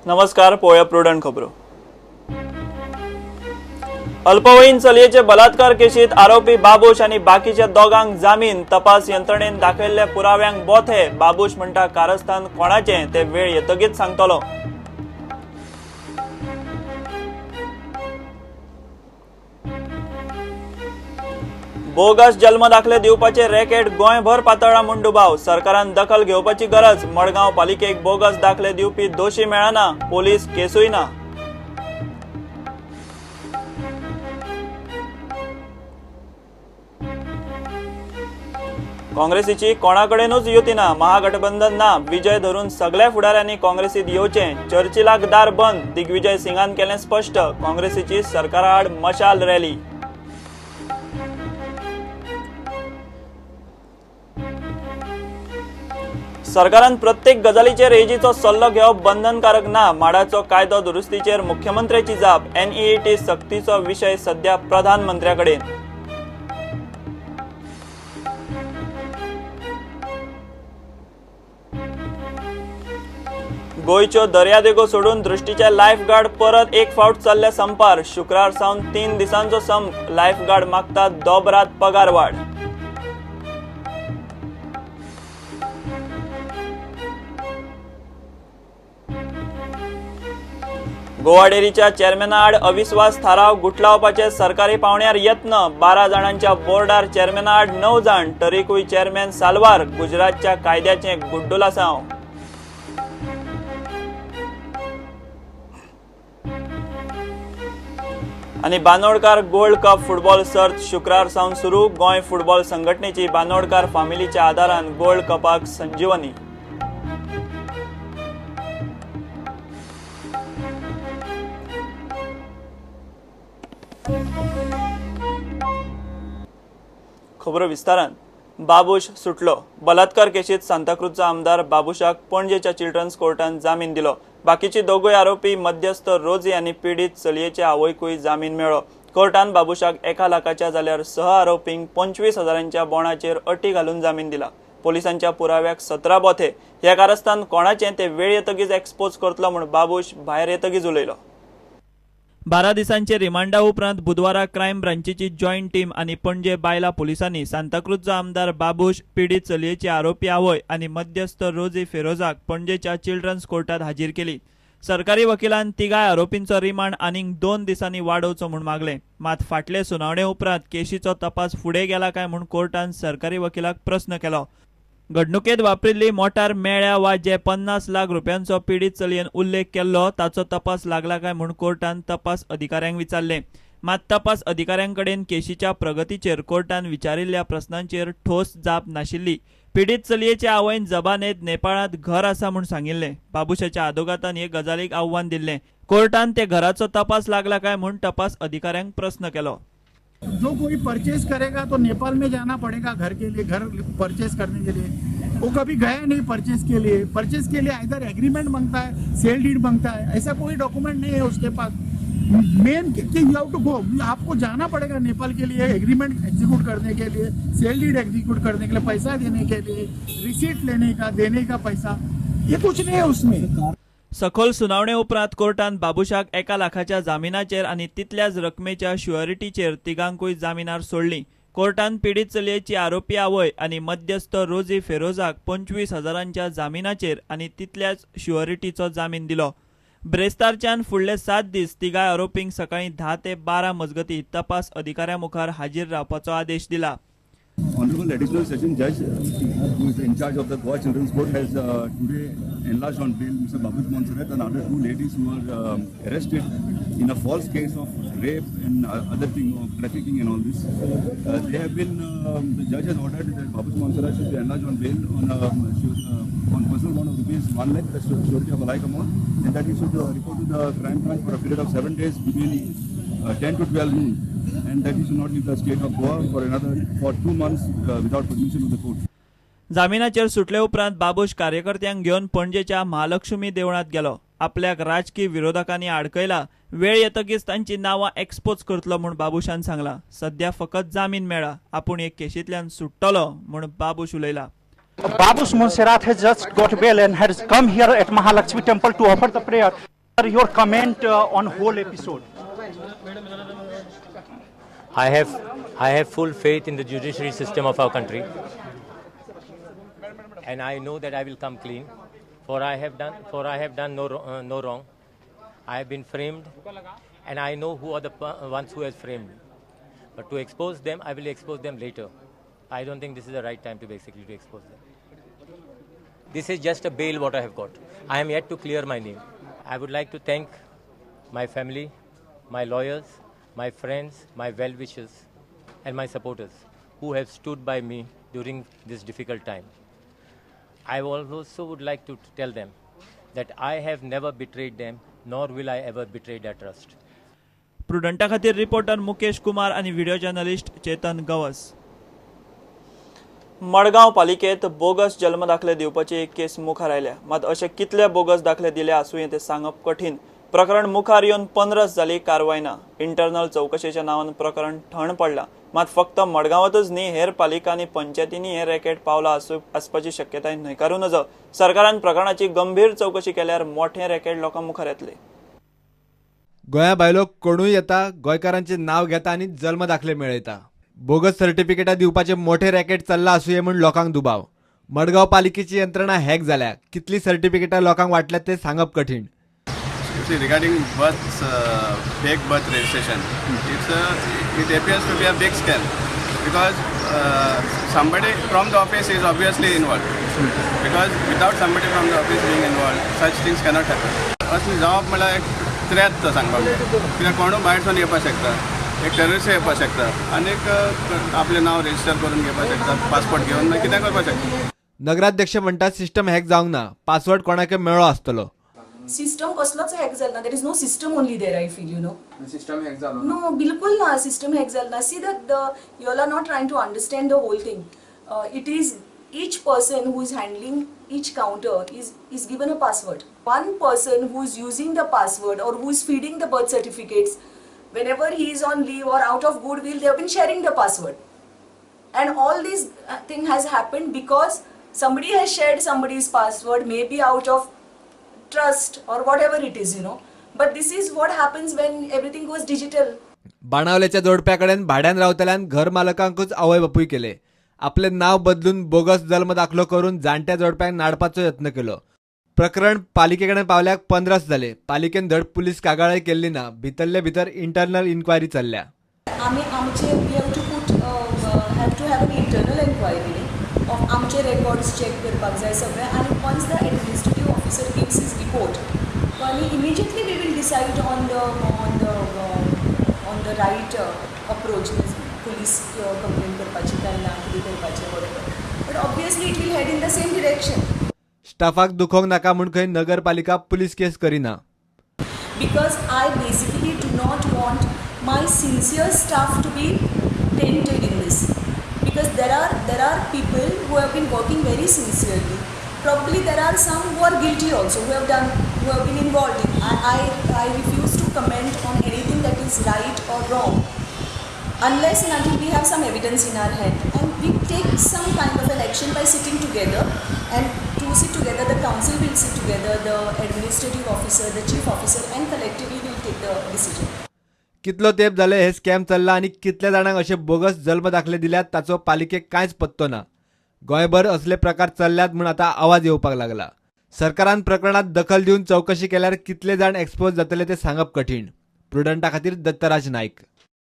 नमस्कार. पोया प्रुडंट खबरो. अल्पवयीन चलयेचे बलात्कार केशीत आरोपी बाबूश आणि बाकीच्या दोगांक जामीन. तपास यंत्रणेन दाखयल्ल्या पुराव्यांक बोथे. बाबूश म्हणटा कारस्थान कोणाचे ते वेळ येतगीच सांगतलो. बोगस जल्म दाखले दिवपाचे रॅकेट गोंयभर पातळ्ळा म्हूण दुबाव. सरकारान दखल घेवपाची गरज. मडगांव पालिकेक बोगस दाखले दिवपी दोशी मेळना. पोलीस केसूय ना. काँग्रेसीची कोणाकडेनूच युती ना. महागठबंधन ना. विजय धरून सगळ्या फुडाऱ्यांनी काँग्रेसीत येवचे. चर्चिलाक दार बंद. दिग्विजय सिंगान केले स्पष्ट. काँग्रेसीची सरकारा आड मशाल रॅली. सरकारान प्रत्येक गजालीचेर एजीचो सल्लो घेवप बंधनकारक ना. माडाचो कायदो दुरुस्तीचेर मुख्यमंत्र्याची जाप. NEET सक्तीचो विशय सध्या प्रधानमंत्र्याकडेन. गोयच्यो दर्यादेगो सोडून दृष्टीचे लायफगार्ड परत एक फावट चल्ले संपार. शुक्रार सावन 3 दिसांचो संप. लायफगार्ड मागतात दोबरात पगार वाड. गोवा डेरीच्या चेअरमॅना आड अविश्वास थाराव गुटलावपाचे सरकारी पावण्यार यत्न. 12 जाणांच्या बोर्डार चेअरमॅना आड 9 जाण. तरीकूय चेअरमॅन साल्वार. गुजरातच्या कायद्याचे गुड्डुलासांव. आणि बांदोडकार गोल्ड कप फुटबॉल सर्त शुक्रार सावन सुरू. गोंय फुटबॉल संघटनेची बांदोडकार फामिलीच्या आदारान गोल्ड कपाक संजीवनी. खबरो विस्तारान. बाबूश सुटलो. बलात्कार केशीत सांताक्रूजचा आमदार बाबूशाक पणजेच्या चिल्ड्रन्स कोर्टान जामीन दिलो. बाकीची दोगूय आरोपी मध्यस्थ रोजी आणि पीडित चलयेच्या आवयकूय जामीन मेळ्ळो. कोर्टान बाबूशाक 1 लाखाच्या जाल्यार 6 आरोपींक 25,000च्या बोणाचेर अटी घालून जामीन दिला. पोलिसांच्या पुराव्याक 17 बोथे. हे कारस्थान कोणाचे ते वेळ येतगीच एक्सपोज करतलो म्हूण बाबूश भायर येतगीच उलयलो. 12 दिसांचे रिमांडा उपरांत बुधवारा क्रायम ब्रांचीची जॉईंट टीम आणि पणजे बायला पोलिसांनी सांताक्रूजचा आमदार बाबूश, पीडित चलयेची आरोपी आवय आणि मध्यस्थ रोजी फेरोजाक पणजेच्या चिल्ड्रन्स कोर्टात हाजीर केली. सरकारी वकिलान तिगाय आरोपींचो रिमांड आनीक 2 दिसांनी वाडोवचो म्हूण मागले. मात फाटले सुनावणे उपरांत केशीचो तपास फुडें गेला काय म्हूण कोर्टान सरकारी वकिलाक प्रस्न केलो. घडणुकेत वापरिल्ली मोटार मेळ्ळ्या वा जे 50 लाख रुपयांचो पीडित चलयेन उल्लेख केल्लो ताचो तपास लागला काय म्हूण कोर्टान तपास अधिकाऱ्यांक विचारले. मात तपास अधिकाऱ्यांकडेन केशीच्या प्रगतीचेर कोर्टान विचारिल्ल्या प्रस्नांचेर ठोस जाप नाशिल्ली. पीडित चलयेच्या आवयन जबानेत नेपाळांत घर आसा म्हूण सांगिल्लें. बाबूशाच्या आदोगातान हे गजालीक आव्हान दिल्लें. कोर्टान ते घराचो तपास लागला काय म्हूण तपास अधिकाऱ्यांक प्रस्न केलो. जो कोई परचेज करेगा तो नेपाल में जाना पड़ेगा घर के लिए, घर परचेज करने के लिए. वो कभी गया नहीं परचेज के लिए. परचेज के लिए इधर एग्रीमेंट मांगता है, सेल डीड मांगता है. ऐसा कोई डॉक्यूमेंट नहीं है उसके पास. मेन कि यू हैव टू गो. आपको जाना पड़ेगा नेपाल के लिए एग्रीमेंट एग्जीक्यूट करने के लिए, सेल डीड एग्जीक्यूट करने के लिए, पैसा देने के लिए, रिसीट लेने का, देने का पैसा, ये कुछ नहीं है उसमें. सखोल सुनावणे उपरांत कोर्टान बाबूशाक 1 लाखाच्या जामिनाचेर आणि तितल्याच रकमेच्या शुअरिटीचेर तिगांकूय जामिनार सोडली. कोर्टान पीडित चलयेची आरोपी आवय आणि मध्यस्थ रोजी फेरोजाक 25,000च्या जामिनाचेर आणि तितल्याच शुअरिटीचो जामीन दिलो. ब्रेस्तारच्यान फुडले 7 दीस तिगाय आरोपींक सकाळी 10 ते 12 मजगती तपास अधिकाऱ्या मुखार हाजीर रावपाचो आदेश दिला. Honorable Additional Session Judge, who is in charge of the Goa Children's Court, has today enlarged on bail Mr. Babush Montserrat and other 2 ladies who were arrested in a false case of rape and other thing of trafficking and all this. They have been, the judge has ordered that Babush Montserrat should be enlarged on bail on personal bond of rupees 1 lakh, that's surety of a like amount, and that he should report to the crime branch for a period of 7 days between 10 to 12 noon. And that he should not leave the state of Goa for 2 months without permission of the court. जामिनाचेर सुटले उपरांत बाबूश कार्यकर्त्यांक घेवन पणजेच्या महालक्ष्मी देवळांत गेलो. आपल्याक राजकीय विरोधकांनी आडकयला. वेळ येतकीच तांची नावां एक्सपोज करतलो म्हूण बाबूशान सांगला. सध्या फकत जामीन मेळ्ळा. आपूण एक केशींतल्यान सुट्टलो म्हूण Babush उलयला. Babush Monserrat has just got bail and has come here at Mahalakshmi Temple to offer the prayer. Sir, your comment on whole episode? I have full faith in the judiciary system of our country, and I know that I will come clean. For I have done no wrong. I have been framed, and I know who are the ones who has framed me. But to expose them, I will expose them later. I don't think this is the right time to expose them. This is just a bail what I have got. I am yet to clear my name. I would like to thank my family, my lawyers, my friends, my well-wishers, and my supporters who have stood by me during this difficult time. I also would like to tell them that I have never betrayed them, nor will I ever betray their trust. प्रुडंटा खातीर reporter Mukesh Kumar आनी video journalist Chetan Gawas. Madgaon पालिकेत bogus जल्म दाखले दिवपाची एक केस मुखार आयल्या. मात अशे कितले बोगस दाखले दिले आसूं ते सांगप कठीण. प्रकरण मुखार येवन 15 जाली कारवाय ना. इंटरनल चौकशेच्या नांवान प्रकरण ठण पडला. मात फक्त मडगांवातच न्ही, हेर पालिका आनी पंचायतींनी हे रॅकेट पावला आसपाची शक्यताय न्हयकारू नज. सरकारान प्रकरणाची गंभीर चौकशी केल्यार मोठे रॅकेट लोकां मुखार येतले. गोंया भायलो कोणूय येता, गोंयकारांचे नाव घेता आनी जल्म दाखले मेळयता. बोगस सर्टिफिकेटां दिवपाचे मोठे रॅकेट चल्ला आसूं म्हणून लोकांक दुबाव. मडगांव पालिकेची यंत्रणा हॅक जाल्या. कितली सर्टिफिकेटां लोकांक वाटल्यात ते सांगप कठीण. Regarding fake birth registration, it appears to be a big scam because somebody from the office is obviously involved. Because without somebody from the office being involved, such things cannot happen. असली job म्हळ्यार एक त्रेत सांगपाक कित्याक कोणूय भायरसून येवपाक शकता, एक terrorist येवपाक शकता, आनीक आपलें नांव रजिस्टर करून घेवपाक शकता, पासपोर्ट घेवन मागीर कितें करपाक शकता. नगराध्यक्ष म्हणटात सिस्टम हॅक जावंक ना, पासवर्ड कोणाक मेळ्ळो आसतलो. सिस्टम कसलोच हॅक जालना. There is no system only there. I feel system hack जालो नो, बिलकुल ना. सिस्टम हॅक जालना. See that you all are not trying to understand the whole thing. It is each person who is handling each counter is given a password. One person who is using the password or who is feeding the birth certificates, whenever he is on leave or out of goodwill, they have been sharing the password. And all this thing has happened because somebody has shared somebody's password, maybe out of trust or whatever it is, But this is what happens when everything goes digital. बाणावलेच्या जोडप्याकडेन भाड्यान रावतल्यान घर मालकांकूच आवय बापूय केले. आपले नाव बदलून bogus जल्म दाखलो करून जाणट्या जोडप्यांक नाडपाचो यत्न केलो. प्रकरण पालिकेकडे पावल्याक 15 जाले. पालिकेन धड पुलीस कागाळय केल्ली ना. भितरले भितर इंटरनल इन्क्वायरी चल्ल्या. आमचे we have to have an internal enquiry of आमचे रेकॉर्ड्स चेक करपाक जाय सगळे. आनी once the administrative officer gives his report, आनी immediately we will decide on the right approach. Police complaint करपाची काय ना, कितें करपाचें whatever. But obviously it will head in the same direction. स्टाफाक दुखोवंक नाका म्हूण खंय नगरपालिका पुलीस केस करिना. Because I basically do not want my sincere staff to be tainted in this. Because there are people who have been working very sincerely. Probably there are some who are guilty also, who have been involved in. I refuse to comment on anything that is right or wrong, unless and until we have some evidence in our hand, and we take some kind of an action by sitting together. And to sit together, the council will sit together, the administrative officer, the chief officer, and collectively will take the decision. कितलो तेंप जाले हे scam चल्ला आनी कितल्या जाणांक अशे bogus जल्म दाखले दिल्यात ताचो पालिकेक कांयच पत्तो ना. गोंयभर असले प्रकार चल्ल्यात म्हूण आतां आवाज येवपाक लागला. सरकारान प्रकरणात दखल दिवन चौकशी केल्यार कितले जाण एक्सपोज जातले ते सांगप कठीण. प्रुडंटा खातीर दत्तराज नायक.